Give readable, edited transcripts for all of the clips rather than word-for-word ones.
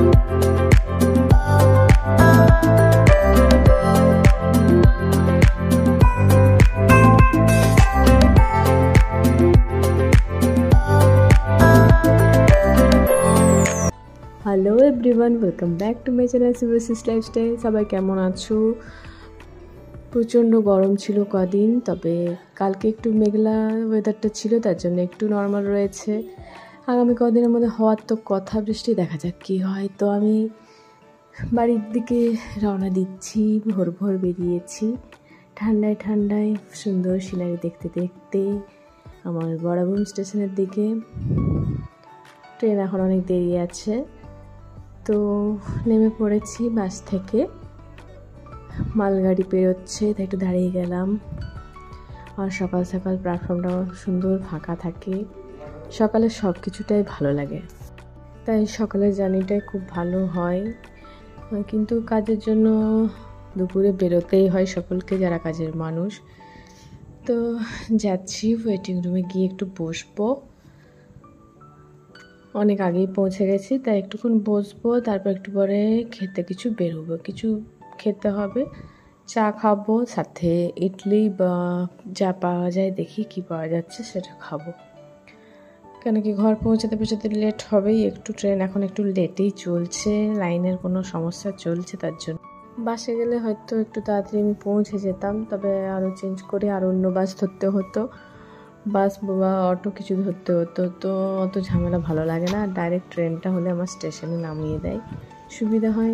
Hello everyone, welcome back to my channel Shubhashis lifestyle. সবাই কেমন আছো? প্রচণ্ড গরম ছিল কদিন, তবে কালকে একটু মেঘলা ওয়েদারটা ছিল, তার জন্য একটু নর্মাল রয়েছে। আগামী কদিনের মধ্যে হওয়ার তো কথা, বৃষ্টি, দেখা যাক কী হয়। তো আমি বাড়ির দিকে রওনা দিচ্ছি, ভোর ভোর বেরিয়েছি ঠান্ডায় ঠান্ডায় সুন্দর সিনারি দেখতে দেখতে আমার বরাবর স্টেশনের দিকে। ট্রেন এখন অনেক দেরি আছে, তো নেমে পড়েছি বাস থেকে। মালগাড়ি পেরোচ্ছে, তাই একটু দাঁড়িয়ে গেলাম। আর সকাল সকাল প্ল্যাটফর্মটা সুন্দর ফাঁকা থাকে, সকালে সব কিছুটাই ভালো লাগে, তাই সকালের জার্নিটাই খুব ভালো হয়। কিন্তু কাজের জন্য দুপুরে বেরোতেই হয় সকলকে, যারা কাজের মানুষ। তো যাচ্ছি, ওয়েটিং রুমে গিয়ে একটু বসবো। অনেক আগেই পৌঁছে গেছি, তাই একটুক্ষণ বসবো, তারপর একটু পরে খেতে কিছু বেরোবো, কিছু খেতে হবে। চা খাবো, সাথে ইডলি বা যা পাওয়া যায় দেখি কি পাওয়া যাচ্ছে সেটা খাবো। কেন কি ঘর পৌঁছাতে পৌঁছাতে লেট হবেই একটু। ট্রেন এখন একটু লেটেই চলছে, লাইনের কোনো সমস্যা চলছে, তার জন্য। বাসে গেলে হয়তো একটু তাড়াতাড়ি আমি পৌঁছে যেতাম, তবে আরও চেঞ্জ করে আর অন্য বাস ধরতে হতো, বাস বা অটো কিছু ধরতে হতো। তো অত ঝামেলা ভালো লাগে না, ডাইরেক্ট ট্রেনটা হলে আমার স্টেশনে নামিয়ে দেয়, সুবিধা হয়।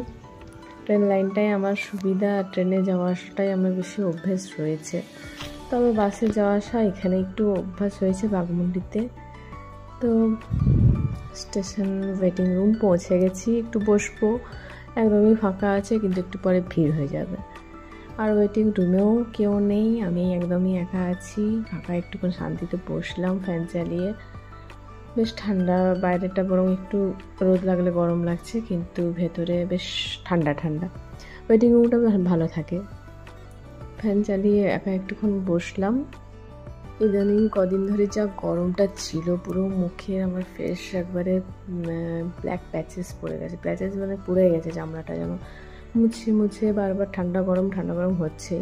ট্রেন লাইনটাই আমার সুবিধা, ট্রেনে যাওয়া আসাটাই আমার বেশি অভ্যেস রয়েছে। তবে বাসে যাওয়া আসা এখানে একটু অভ্যাস হয়েছে বাঘমুন্ডিতে। তো স্টেশন ওয়েটিং রুম পৌঁছে গেছি, একটু বসবো। একদমই ফাঁকা আছে, কিন্তু একটু পরে ভিড় হয়ে যাবে। আর ওয়েটিং রুমেও কেউ নেই, আমি একদমই একা আছি। ফাঁকা একটুক্ষণ শান্তিতে বসলাম ফ্যান চালিয়ে। বেশ ঠান্ডা, বাইরেটা বরং একটু রোদ লাগলে গরম লাগছে, কিন্তু ভেতরে বেশ ঠান্ডা ঠান্ডা। ওয়েটিং রুমটা ভালো থাকে। ফ্যান চালিয়ে একা একটুক্ষণ বসলাম। ইদানিং কদিন ধরে যা গরমটা ছিল, পুরো মুখে আমার ফেস একবারে ব্ল্যাক প্যাচেস পড়ে গেছে। প্যাচেস মানে পুড়ে গেছে চামড়াটা, যেন মুছে মুছে বারবার ঠান্ডা গরম হচ্ছে।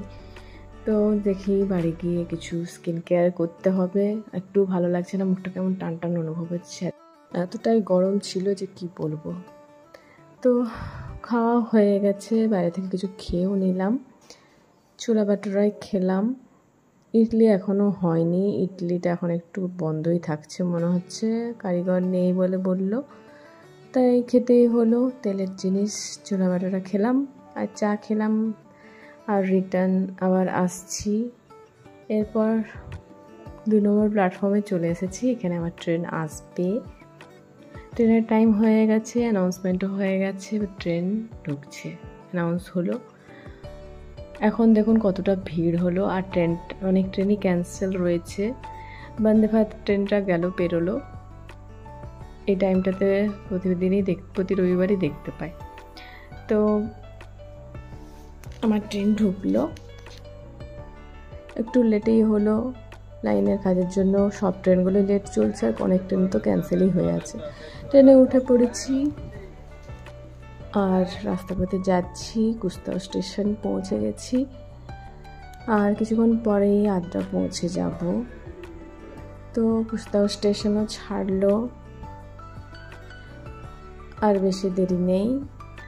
তো দেখি বাড়ি গিয়ে কিছু স্কিন কেয়ার করতে হবে। একটু ভালো লাগছে না, মুখটা কেমন টান টান অনুভব হচ্ছে, এতটাই গরম ছিল যে কি বলবো। তো খাওয়া হয়ে গেছে, বাইরে থেকে কিছু খেয়েও নিলাম, ছোলা ভাটুরাই খেলাম। ইডলি এখনও হয়নি, ইডলিটা এখন একটু বন্ধই থাকছে মনে হচ্ছে, কারিগর নেই বলে বলল, তাই খেতেই হলো। তেলের জিনিস, ছোলা ভাটুরা খেলাম আর চা খেলাম, আর রিটার্ন আবার আসছি। এরপর 2 নম্বর প্ল্যাটফর্মে চলে এসেছি, এখানে আমার ট্রেন আসবে। ট্রেনের টাইম হয়ে গেছে, অ্যানাউন্সমেন্টও হয়ে গেছে, ট্রেন ঢুকছে, অ্যানাউন্স হলো। এখন দেখুন কতটা ভিড় হলো। আর অনেক ট্রেনই ক্যান্সেল রয়েছে। বন্দে ভারত ট্রেনটা পেরোলো। এই টাইমটাতে প্রতি রবিবারই দেখতে পাই। তো আমার ট্রেন ঢুকলো, একটু লেটেই হলো। লাইনের কাজের জন্য সব ট্রেনগুলো লেট চলছে, আর অনেক ট্রেন তো ক্যান্সেলই হয়ে আছে। ট্রেনে উঠে পড়েছি আর রাস্তাপথে যাচ্ছি। কুস্তাও স্টেশন পৌঁছে গেছি, আর কিছুক্ষণ পরেই আদ্রা পৌঁছে যাব। তো কুস্তাও স্টেশনও ছাড়লো, আর বেশি দেরি নেই,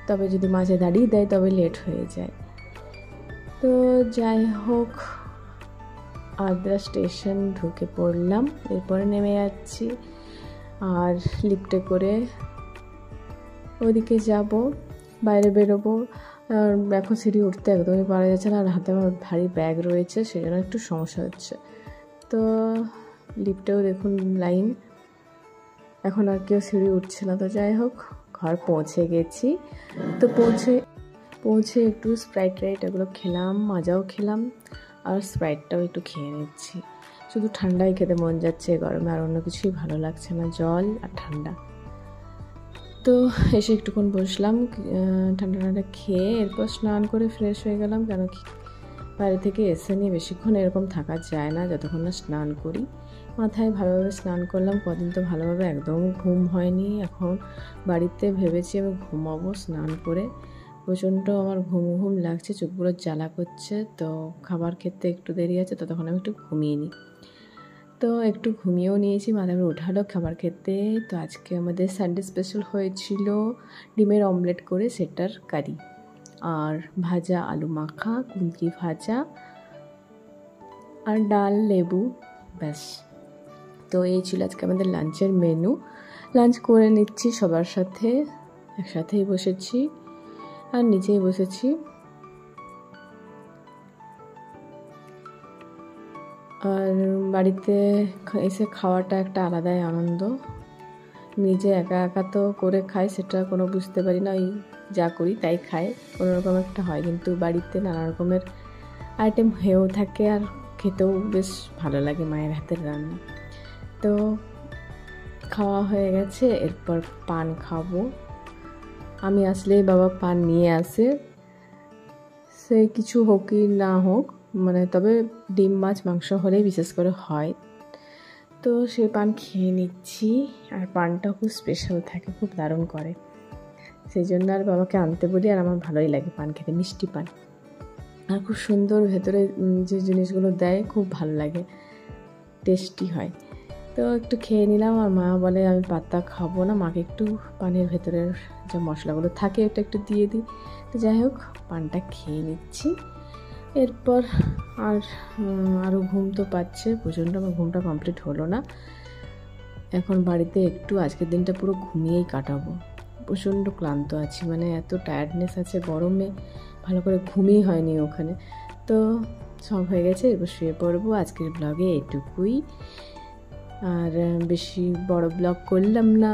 তবে যদি মাঝে দাঁড়িয়ে দেয় তবে লেট হয়ে যায়। তো যাই হোক, আদ্রা স্টেশন ঢুকে পড়লাম। এরপরে নেমে যাচ্ছি, আর লিফটে করে ওদিকে যাব, বাইরে বেরোবো। এখন সিঁড়ি উঠতে একদমই পারা যাচ্ছে না, আর হাতে আমার ভারী ব্যাগ রয়েছে, সেজন্য একটু সমস্যা হচ্ছে। তো লিফটেও দেখুন লাইন, এখন আর কেউ সিঁড়ি উঠছে না। তো যাই হোক, ঘর পৌঁছে গেছি। তো পৌঁছে একটু স্প্রাইট এগুলো খেলাম, মাজাও খেলাম, আর স্প্রাইটটাও একটু খেয়ে নিচ্ছি। শুধু ঠান্ডাই খেতে মন যাচ্ছে গরমে, আর অন্য কিছুই ভালো লাগছে না, জল আর ঠান্ডা। তো এসে একটুক্ষণ বসলাম ঠান্ডা ঠান্ডা খেয়ে। এরপর স্নান করে ফ্রেশ হয়ে গেলাম, কেন কি বাইরে থেকে এসে নিয়ে বেশিক্ষণ এরকম থাকা যায় না যতক্ষণ না স্নান করি। মাথায় ভালোভাবে স্নান করলাম। কদিন তো ভালোভাবে একদম ঘুম হয়নি। এখন বাড়িতে ভেবেছি আমি ঘুমাবো স্নান করে। প্রচণ্ড আমার ঘুম লাগছে, চোখগুলো জ্বালা করছে। তো খাবার খেতে একটু দেরি আছে, তো তখন আমি একটু ঘুমিয়ে নিই। তো একটু ঘুমিয়েও নিয়েছি, মাথায় উঠালো খাবার খেতে। তো আজকে আমাদের সানডে স্পেশাল হয়েছিল ডিমের অমলেট করে সেটার কারি, আর ভাজা আলু মাখা, কুঁদরি ভাজা, আর ডাল, লেবু, ব্যাস। তো এই ছিল আজকে আমাদের লাঞ্চের মেনু। লাঞ্চ করে নিচ্ছি সবার সাথে, একসাথেই বসেছি আর নিচেই বসেছি। আর বাড়িতে এসে খাওয়াটা একটা আলাদাই আনন্দ। নিজে একা একা তো করে খাই, সেটা কোনো বুঝতে পারি না, ওই যা করি তাই খাই, কোনোরকম একটা হয়। কিন্তু বাড়িতে নানা রকমের আইটেম হয়েও থাকে আর খেতেও বেশ ভালো লাগে মায়ের হাতের রান্না। তো খাওয়া হয়ে গেছে, এরপর পান খাবো। আমি আসলেই বাবা পান নিয়ে আসে, সে কিছু হোক কি না হোক, মানে তবে ডিম মাছ মাংস হলেই বিশেষ করে হয়। তো সে পান খেয়ে নিচ্ছি, আর পানটা খুব স্পেশাল থাকে, খুব দারুণ করে, সেই জন্য আর বাবাকে আনতে বলি। আর আমার ভালোই লাগে পান খেতে, মিষ্টি পান, আর খুব সুন্দর ভেতরে যে জিনিসগুলো দেয় খুব ভালো লাগে, টেস্টি হয়। তো একটু খেয়ে নিলাম। আর মা বলে আমি পাতা খাবো না, মাকে একটু পানের ভেতরের যে মশলাগুলো থাকে ওটা একটু দিয়ে দিই। তো যাই হোক, পানটা খেয়ে নিচ্ছি। এরপর আরও ঘুম তো পাচ্ছে প্রচণ্ড, আমার ঘুমটা কমপ্লিট হলো না। এখন বাড়িতে একটু আজকের দিনটা পুরো ঘুমিয়েই কাটাবো। প্রচণ্ড ক্লান্ত আছি, মানে এত টায়ার্ডনেস আছে, গরমে ভালো করে ঘুমিয়ে হয়নি ওখানে। তো সব হয়ে গেছে, এবার শুয়ে পড়বো। আজকের ব্লগে এটুকুই, আর বেশি বড় ব্লগ করলাম না।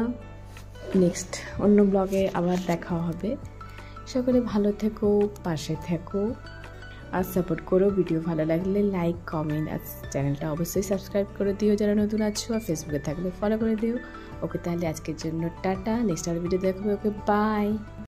নেক্সট অন্য ব্লগে আবার দেখা হবে। সকলে ভালো থেকো, পাশে থেকো আর সাপোর্ট করো। ভিডিও ভালো লাগলে লাইক, কমেন্ট, আর চ্যানেলটা অবশ্যই সাবস্ক্রাইব করে দিও যারা নতুন আছো, আর ফেসবুকে থাকলে ফলো করে দিও। ওকে, তাহলে আজকের জন্য টাটা, নেক্সট আর ভিডিও দেখবে। ওকে, বাই।